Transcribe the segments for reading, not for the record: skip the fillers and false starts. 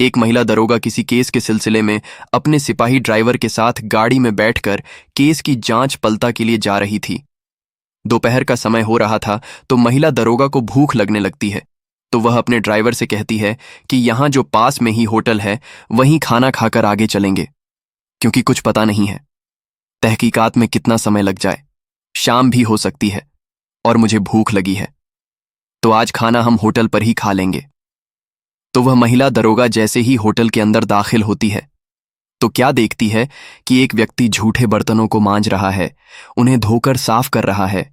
एक महिला दरोगा किसी केस के सिलसिले में अपने सिपाही ड्राइवर के साथ गाड़ी में बैठकर केस की जांच पलता के लिए जा रही थी। दोपहर का समय हो रहा था तो महिला दरोगा को भूख लगने लगती है, तो वह अपने ड्राइवर से कहती है कि यहाँ जो पास में ही होटल है वहीं खाना खाकर आगे चलेंगे, क्योंकि कुछ पता नहीं है तहकीकात में कितना समय लग जाए, शाम भी हो सकती है और मुझे भूख लगी है, तो आज खाना हम होटल पर ही खा लेंगे। तो वह महिला दरोगा जैसे ही होटल के अंदर दाखिल होती है तो क्या देखती है कि एक व्यक्ति झूठे बर्तनों को मांज रहा है, उन्हें धोकर साफ कर रहा है।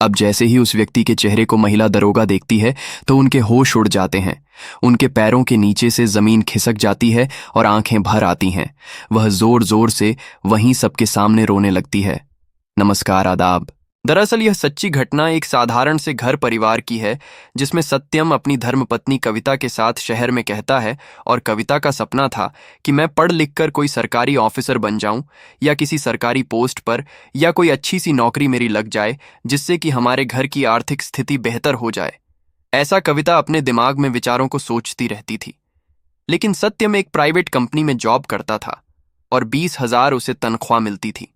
अब जैसे ही उस व्यक्ति के चेहरे को महिला दरोगा देखती है तो उनके होश उड़ जाते हैं, उनके पैरों के नीचे से जमीन खिसक जाती है और आंखें भर आती हैं। वह जोर जोर से वहीं सबके सामने रोने लगती है। नमस्कार, आदाब। दरअसल यह सच्ची घटना एक साधारण से घर परिवार की है, जिसमें सत्यम अपनी धर्मपत्नी कविता के साथ शहर में कहता है और कविता का सपना था कि मैं पढ़ लिख कर कोई सरकारी ऑफिसर बन जाऊं या किसी सरकारी पोस्ट पर या कोई अच्छी सी नौकरी मेरी लग जाए जिससे कि हमारे घर की आर्थिक स्थिति बेहतर हो जाए। ऐसा कविता अपने दिमाग में विचारों को सोचती रहती थी। लेकिन सत्यम एक प्राइवेट कंपनी में जॉब करता था और 20,000 उसे तनख्वाह मिलती थी।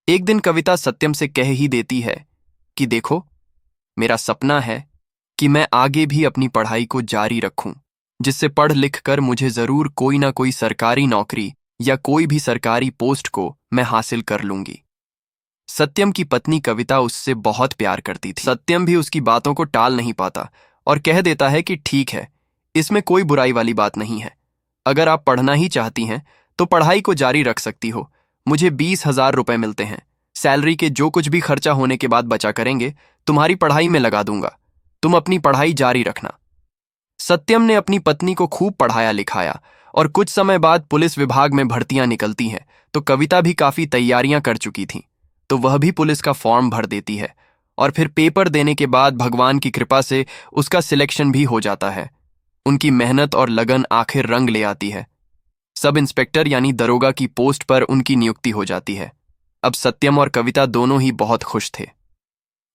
एक दिन कविता सत्यम से कह ही देती है कि देखो, मेरा सपना है कि मैं आगे भी अपनी पढ़ाई को जारी रखूं, जिससे पढ़ लिख कर मुझे जरूर कोई ना कोई सरकारी नौकरी या कोई भी सरकारी पोस्ट को मैं हासिल कर लूंगी। सत्यम की पत्नी कविता उससे बहुत प्यार करती थी। सत्यम भी उसकी बातों को टाल नहीं पाता और कह देता है कि ठीक है, इसमें कोई बुराई वाली बात नहीं है। अगर आप पढ़ना ही चाहती हैं तो पढ़ाई को जारी रख सकती हो। मुझे 20,000 रुपए मिलते हैं, सैलरी के जो कुछ भी खर्चा होने के बाद बचा करेंगे तुम्हारी पढ़ाई में लगा दूंगा, तुम अपनी पढ़ाई जारी रखना। सत्यम ने अपनी पत्नी को खूब पढ़ाया लिखाया और कुछ समय बाद पुलिस विभाग में भर्तियां निकलती हैं, तो कविता भी काफी तैयारियां कर चुकी थी, तो वह भी पुलिस का फॉर्म भर देती है और फिर पेपर देने के बाद भगवान की कृपा से उसका सिलेक्शन भी हो जाता है। उनकी मेहनत और लगन आखिर रंग ले आती है। सब इंस्पेक्टर यानी दरोगा की पोस्ट पर उनकी नियुक्ति हो जाती है। अब सत्यम और कविता दोनों ही बहुत खुश थे।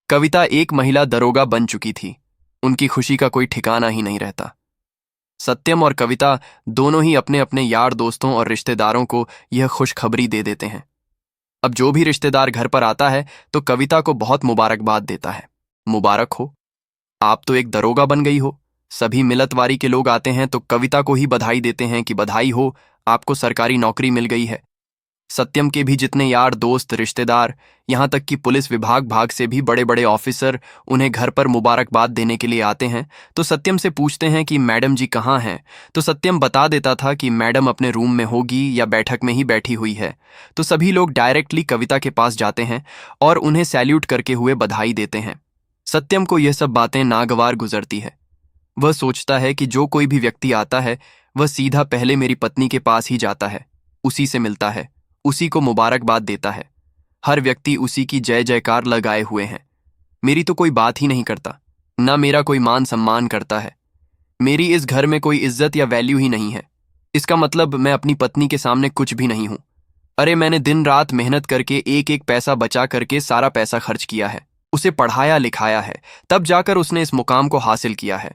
कविता एक महिला दरोगा बन चुकी थी, उनकी खुशी का कोई ठिकाना ही नहीं रहता। सत्यम और कविता दोनों ही अपने अपने यार दोस्तों और रिश्तेदारों को यह खुशखबरी दे देते हैं। अब जो भी रिश्तेदार घर पर आता है तो कविता को बहुत मुबारकबाद देता है। मुबारक हो, आप तो एक दरोगा बन गई हो। सभी मिलतवारी के लोग आते हैं तो कविता को ही बधाई देते हैं कि बधाई हो, आपको सरकारी नौकरी मिल गई है। सत्यम के भी जितने यार दोस्त रिश्तेदार, यहाँ तक कि पुलिस विभाग से भी बड़े बड़े ऑफिसर उन्हें घर पर मुबारकबाद देने के लिए आते हैं, तो सत्यम से पूछते हैं कि मैडम जी कहाँ हैं। तो सत्यम बता देता था कि मैडम अपने रूम में होगी या बैठक में ही बैठी हुई है। तो सभी लोग डायरेक्टली कविता के पास जाते हैं और उन्हें सैल्यूट करके हुए बधाई देते हैं। सत्यम को यह सब बातें नागवार गुजरती है। वह सोचता है कि जो कोई भी व्यक्ति आता है वह सीधा पहले मेरी पत्नी के पास ही जाता है, उसी से मिलता है, उसी को मुबारकबाद देता है। हर व्यक्ति उसी की जय जयकार लगाए हुए हैं। मेरी तो कोई बात ही नहीं करता, ना मेरा कोई मान सम्मान करता है। मेरी इस घर में कोई इज्जत या वैल्यू ही नहीं है। इसका मतलब मैं अपनी पत्नी के सामने कुछ भी नहीं हूं। अरे मैंने दिन रात मेहनत करके एक एक पैसा बचा करके सारा पैसा खर्च किया है, उसे पढ़ाया लिखाया है, तब जाकर उसने इस मुकाम को हासिल किया है।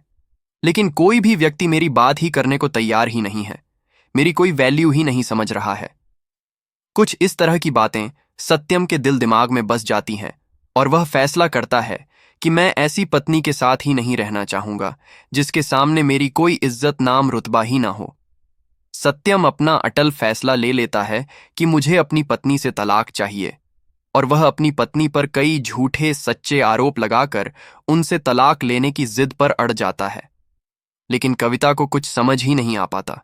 लेकिन कोई भी व्यक्ति मेरी बात ही करने को तैयार ही नहीं है, मेरी कोई वैल्यू ही नहीं समझ रहा है। कुछ इस तरह की बातें सत्यम के दिल दिमाग में बस जाती हैं और वह फैसला करता है कि मैं ऐसी पत्नी के साथ ही नहीं रहना चाहूंगा जिसके सामने मेरी कोई इज्जत नाम रुतबा ही ना हो। सत्यम अपना अटल फैसला ले लेता है कि मुझे अपनी पत्नी से तलाक चाहिए और वह अपनी पत्नी पर कई झूठे सच्चे आरोप लगाकर उनसे तलाक लेने की जिद पर अड़ जाता है। लेकिन कविता को कुछ समझ ही नहीं आ पाता।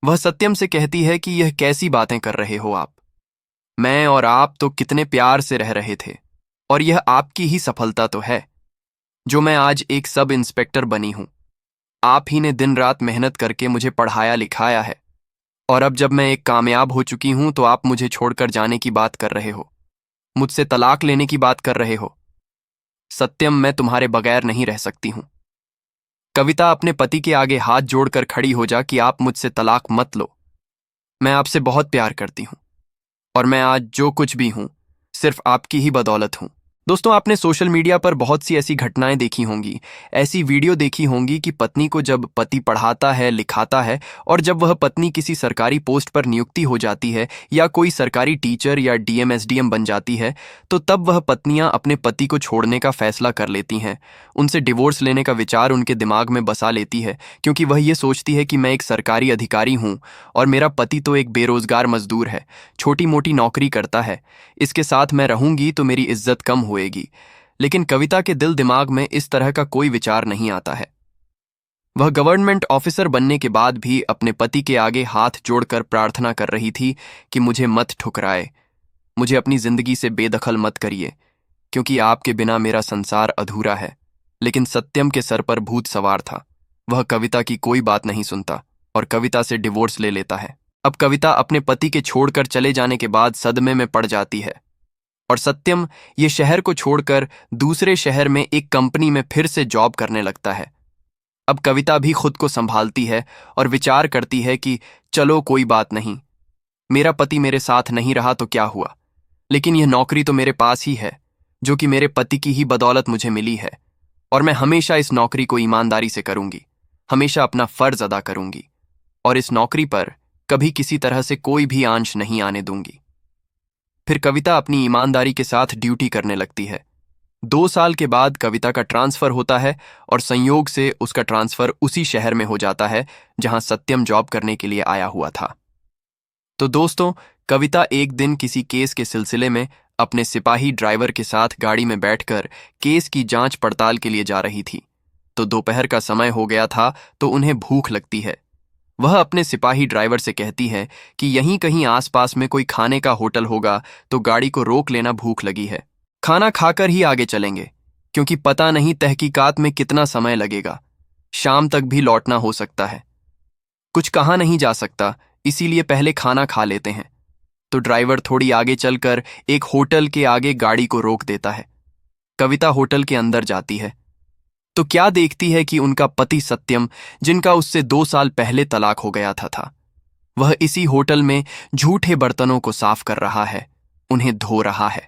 वह सत्यम से कहती है कि यह कैसी बातें कर रहे हो आप, मैं और आप तो कितने प्यार से रह रहे थे और यह आपकी ही सफलता तो है जो मैं आज एक सब इंस्पेक्टर बनी हूं। आप ही ने दिन रात मेहनत करके मुझे पढ़ाया लिखाया है और अब जब मैं एक कामयाब हो चुकी हूं तो आप मुझे छोड़कर जाने की बात कर रहे हो, मुझसे तलाक लेने की बात कर रहे हो। सत्यम, मैं तुम्हारे बगैर नहीं रह सकती हूं। कविता, अपने पति के आगे हाथ जोड़कर खड़ी हो जा कि आप मुझसे तलाक मत लो। मैं आपसे बहुत प्यार करती हूं और मैं आज जो कुछ भी हूं सिर्फ आपकी ही बदौलत हूं। दोस्तों, आपने सोशल मीडिया पर बहुत सी ऐसी घटनाएं देखी होंगी, ऐसी वीडियो देखी होंगी कि पत्नी को जब पति पढ़ाता है, लिखाता है और जब वह पत्नी किसी सरकारी पोस्ट पर नियुक्ति हो जाती है या कोई सरकारी टीचर या डीएम एसडीएम बन जाती है, तो तब वह पत्नियां अपने पति को छोड़ने का फैसला कर लेती हैं। उनसे डिवोर्स लेने का विचार उनके दिमाग में बसा लेती है, क्योंकि वह ये सोचती है कि मैं एक सरकारी अधिकारी हूं और मेरा पति तो एक बेरोजगार मजदूर है, छोटी मोटी नौकरी करता है। इसके साथ मैं रहूंगी तो मेरी इज्जत कम होएगी। लेकिन कविता के दिल दिमाग में इस तरह का कोई विचार नहीं आता है। वह गवर्नमेंट ऑफिसर बनने के बाद भी अपने पति के आगे हाथ जोड़कर प्रार्थना कर रही थी कि मुझे मत ठुकराए, मुझे अपनी जिंदगी से बेदखल मत करिए, क्योंकि आपके बिना मेरा संसार अधूरा है। लेकिन सत्यम के सर पर भूत सवार था। वह कविता की कोई बात नहीं सुनता और कविता से डिवोर्स ले लेता है। अब कविता अपने पति के छोड़कर चले जाने के बाद सदमे में पड़ जाती है और सत्यम ये शहर को छोड़कर दूसरे शहर में एक कंपनी में फिर से जॉब करने लगता है। अब कविता भी खुद को संभालती है और विचार करती है कि चलो कोई बात नहीं, मेरा पति मेरे साथ नहीं रहा तो क्या हुआ, लेकिन यह नौकरी तो मेरे पास ही है, जो कि मेरे पति की ही बदौलत मुझे मिली है, और मैं हमेशा इस नौकरी को ईमानदारी से करूंगी, हमेशा अपना फर्ज अदा करूंगी और इस नौकरी पर कभी किसी तरह से कोई भी आंच नहीं आने दूंगी। फिर कविता अपनी ईमानदारी के साथ ड्यूटी करने लगती है। 2 साल के बाद कविता का ट्रांसफर होता है और संयोग से उसका ट्रांसफर उसी शहर में हो जाता है जहां सत्यम जॉब करने के लिए आया हुआ था। तो दोस्तों, कविता एक दिन किसी केस के सिलसिले में अपने सिपाही ड्राइवर के साथ गाड़ी में बैठकर केस की जांच पड़ताल के लिए जा रही थी। तो दोपहर का समय हो गया था, तो उन्हें भूख लगती है। वह अपने सिपाही ड्राइवर से कहती है कि यहीं कहीं आसपास में कोई खाने का होटल होगा तो गाड़ी को रोक लेना, भूख लगी है, खाना खाकर ही आगे चलेंगे, क्योंकि पता नहीं तहकीकात में कितना समय लगेगा, शाम तक भी लौटना हो सकता है, कुछ कहा नहीं जा सकता, इसीलिए पहले खाना खा लेते हैं। तो ड्राइवर थोड़ी आगे चलकर एक होटल के आगे गाड़ी को रोक देता है। कविता होटल के अंदर जाती है तो क्या देखती है कि उनका पति सत्यम, जिनका उससे 2 साल पहले तलाक हो गया था, वह इसी होटल में झूठे बर्तनों को साफ कर रहा है, उन्हें धो रहा है।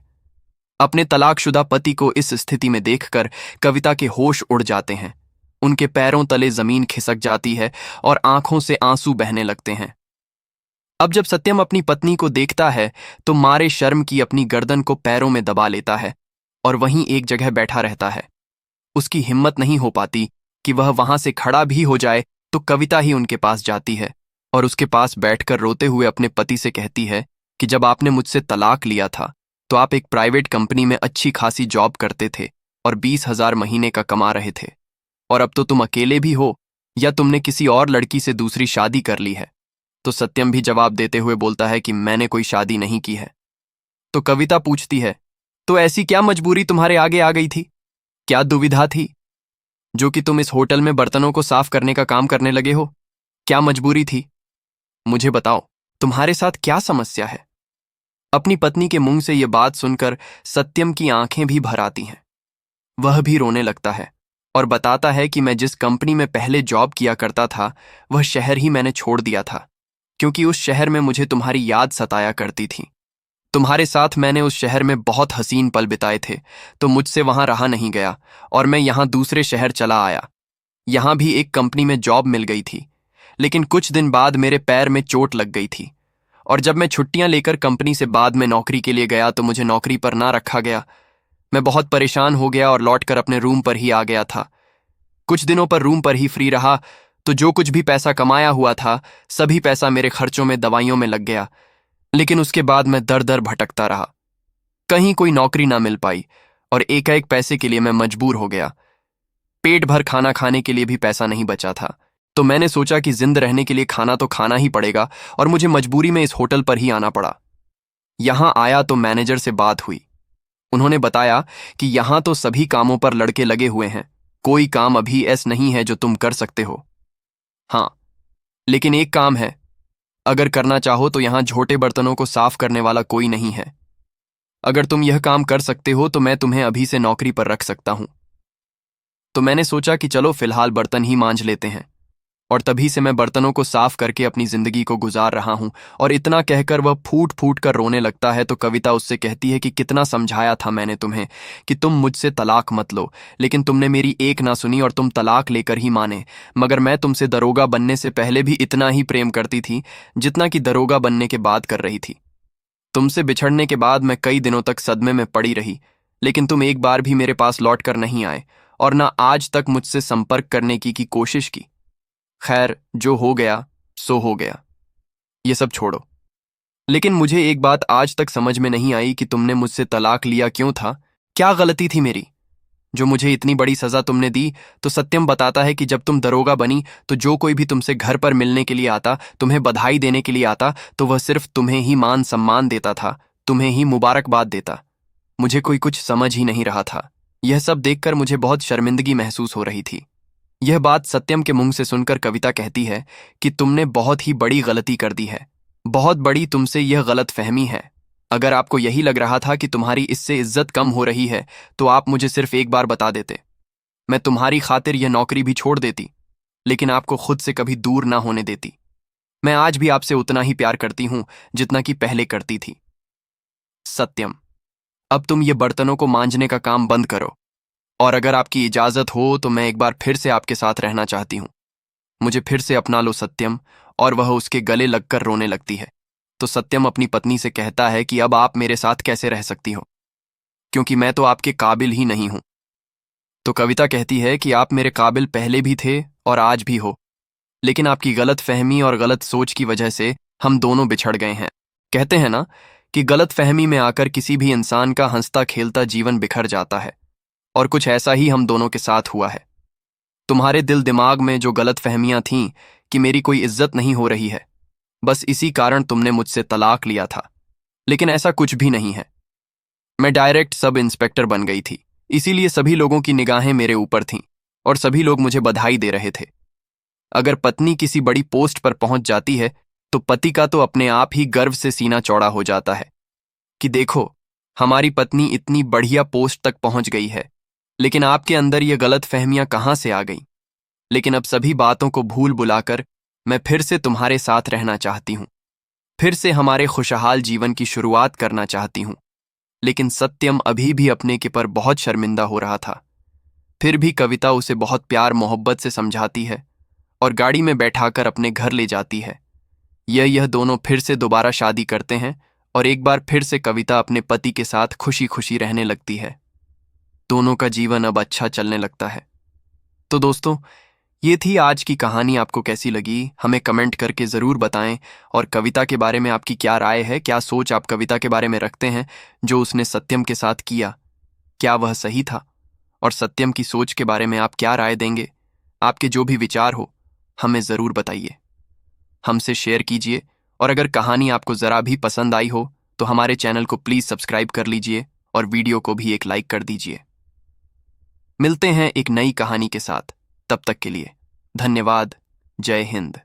अपने तलाकशुदा पति को इस स्थिति में देखकर कविता के होश उड़ जाते हैं। उनके पैरों तले जमीन खिसक जाती है और आंखों से आंसू बहने लगते हैं। अब जब सत्यम अपनी पत्नी को देखता है तो मारे शर्म की अपनी गर्दन को पैरों में दबा लेता है और वहीं एक जगह बैठा रहता है। उसकी हिम्मत नहीं हो पाती कि वह वहां से खड़ा भी हो जाए, तो कविता ही उनके पास जाती है और उसके पास बैठकर रोते हुए अपने पति से कहती है कि जब आपने मुझसे तलाक लिया था तो आप एक प्राइवेट कंपनी में अच्छी खासी जॉब करते थे और 20,000 महीने का कमा रहे थे, और अब तो तुम अकेले भी हो या तुमने किसी और लड़की से दूसरी शादी कर ली है। तो सत्यम भी जवाब देते हुए बोलता है कि मैंने कोई शादी नहीं की है। तो कविता पूछती है, तो ऐसी क्या मजबूरी तुम्हारे आगे आ गई थी, क्या दुविधा थी जो कि तुम इस होटल में बर्तनों को साफ करने का काम करने लगे हो? क्या मजबूरी थी, मुझे बताओ, तुम्हारे साथ क्या समस्या है? अपनी पत्नी के मुंह से यह बात सुनकर सत्यम की आंखें भी भर आती हैं। वह भी रोने लगता है और बताता है कि मैं जिस कंपनी में पहले जॉब किया करता था वह शहर ही मैंने छोड़ दिया था, क्योंकि उस शहर में मुझे तुम्हारी याद सताया करती थी। तुम्हारे साथ मैंने उस शहर में बहुत हसीन पल बिताए थे, तो मुझसे वहां रहा नहीं गया और मैं यहां दूसरे शहर चला आया। यहां भी एक कंपनी में जॉब मिल गई थी, लेकिन कुछ दिन बाद मेरे पैर में चोट लग गई थी और जब मैं छुट्टियां लेकर कंपनी से बाद में नौकरी के लिए गया तो मुझे नौकरी पर ना रखा गया। मैं बहुत परेशान हो गया और लौटकर अपने रूम पर ही आ गया था। कुछ दिनों पर रूम पर ही फ्री रहा तो जो कुछ भी पैसा कमाया हुआ था सभी पैसा मेरे खर्चों में, दवाइयों में लग गया। लेकिन उसके बाद मैं दर दर भटकता रहा, कहीं कोई नौकरी ना मिल पाई और एकाएक पैसे के लिए मैं मजबूर हो गया। पेट भर खाना खाने के लिए भी पैसा नहीं बचा था, तो मैंने सोचा कि जिंद रहने के लिए खाना तो खाना ही पड़ेगा और मुझे मजबूरी में इस होटल पर ही आना पड़ा। यहां आया तो मैनेजर से बात हुई। उन्होंने बताया कि यहां तो सभी कामों पर लड़के लगे हुए हैं, कोई काम अभी ऐसा नहीं है जो तुम कर सकते हो। हाँ, लेकिन एक काम है, अगर करना चाहो तो यहां झोटे बर्तनों को साफ करने वाला कोई नहीं है। अगर तुम यह काम कर सकते हो तो मैं तुम्हें अभी से नौकरी पर रख सकता हूं। तो मैंने सोचा कि चलो फिलहाल बर्तन ही मांज लेते हैं। और तभी से मैं बर्तनों को साफ करके अपनी जिंदगी को गुजार रहा हूं। और इतना कहकर वह फूट फूट कर रोने लगता है तो कविता उससे कहती है कि कितना समझाया था मैंने तुम्हें कि तुम मुझसे तलाक मत लो, लेकिन तुमने मेरी एक ना सुनी और तुम तलाक लेकर ही माने। मगर मैं तुमसे दरोगा बनने से पहले भी इतना ही प्रेम करती थी जितना कि दरोगा बनने के बाद कर रही थी। तुमसे बिछड़ने के बाद मैं कई दिनों तक सदमे में पड़ी रही, लेकिन तुम एक बार भी मेरे पास लौट कर नहीं आए और ना आज तक मुझसे संपर्क करने की कोशिश की। खैर, जो हो गया सो हो गया, ये सब छोड़ो। लेकिन मुझे एक बात आज तक समझ में नहीं आई कि तुमने मुझसे तलाक लिया क्यों था। क्या गलती थी मेरी जो मुझे इतनी बड़ी सजा तुमने दी? तो सत्यम बताता है कि जब तुम दरोगा बनी तो जो कोई भी तुमसे घर पर मिलने के लिए आता, तुम्हें बधाई देने के लिए आता, तो वह सिर्फ तुम्हें ही मान सम्मान देता था, तुम्हें ही मुबारकबाद देता। मुझे कोई कुछ समझ ही नहीं रहा था। यह सब देखकर मुझे बहुत शर्मिंदगी महसूस हो रही थी। यह बात सत्यम के मुंह से सुनकर कविता कहती है कि तुमने बहुत ही बड़ी गलती कर दी है, बहुत बड़ी तुमसे यह गलत फहमी है। अगर आपको यही लग रहा था कि तुम्हारी इससे इज्जत कम हो रही है तो आप मुझे सिर्फ एक बार बता देते, मैं तुम्हारी खातिर यह नौकरी भी छोड़ देती, लेकिन आपको खुद से कभी दूर ना होने देती। मैं आज भी आपसे उतना ही प्यार करती हूं जितना कि पहले करती थी। सत्यम, अब तुम ये बर्तनों को मांजने का काम बंद करो, और अगर आपकी इजाजत हो तो मैं एक बार फिर से आपके साथ रहना चाहती हूं। मुझे फिर से अपना लो सत्यम। और वह उसके गले लगकर रोने लगती है। तो सत्यम अपनी पत्नी से कहता है कि अब आप मेरे साथ कैसे रह सकती हो, क्योंकि मैं तो आपके काबिल ही नहीं हूं। तो कविता कहती है कि आप मेरे काबिल पहले भी थे और आज भी हो, लेकिन आपकी गलत फहमी और गलत सोच की वजह से हम दोनों बिछड़ गए हैं। कहते हैं ना कि गलत फहमी में आकर किसी भी इंसान का हंसता खेलता जीवन बिखर जाता है, और कुछ ऐसा ही हम दोनों के साथ हुआ है। तुम्हारे दिल दिमाग में जो गलत फहमियां थीं कि मेरी कोई इज्जत नहीं हो रही है, बस इसी कारण तुमने मुझसे तलाक लिया था। लेकिन ऐसा कुछ भी नहीं है। मैं डायरेक्ट सब इंस्पेक्टर बन गई थी, इसीलिए सभी लोगों की निगाहें मेरे ऊपर थीं और सभी लोग मुझे बधाई दे रहे थे। अगर पत्नी किसी बड़ी पोस्ट पर पहुंच जाती है तो पति का तो अपने आप ही गर्व से सीना चौड़ा हो जाता है कि देखो, हमारी पत्नी इतनी बढ़िया पोस्ट तक पहुंच गई है। लेकिन आपके अंदर ये गलत फहमियां कहां से आ गईं? लेकिन अब सभी बातों को भूल बुलाकर मैं फिर से तुम्हारे साथ रहना चाहती हूं, फिर से हमारे खुशहाल जीवन की शुरुआत करना चाहती हूं। लेकिन सत्यम अभी भी अपने के पर बहुत शर्मिंदा हो रहा था। फिर भी कविता उसे बहुत प्यार मोहब्बत से समझाती है और गाड़ी में बैठाकर अपने घर ले जाती है। यह दोनों फिर से दोबारा शादी करते हैं और एक बार फिर से कविता अपने पति के साथ खुशी खुशी रहने लगती है। दोनों का जीवन अब अच्छा चलने लगता है। तो दोस्तों, ये थी आज की कहानी। आपको कैसी लगी हमें कमेंट करके ज़रूर बताएं। और कविता के बारे में आपकी क्या राय है, क्या सोच आप कविता के बारे में रखते हैं? जो उसने सत्यम के साथ किया, क्या वह सही था? और सत्यम की सोच के बारे में आप क्या राय देंगे? आपके जो भी विचार हो हमें ज़रूर बताइए, हमसे शेयर कीजिए। और अगर कहानी आपको ज़रा भी पसंद आई हो तो हमारे चैनल को प्लीज़ सब्सक्राइब कर लीजिए और वीडियो को भी एक लाइक कर दीजिए। मिलते हैं एक नई कहानी के साथ, तब तक के लिए धन्यवाद। जय हिंद।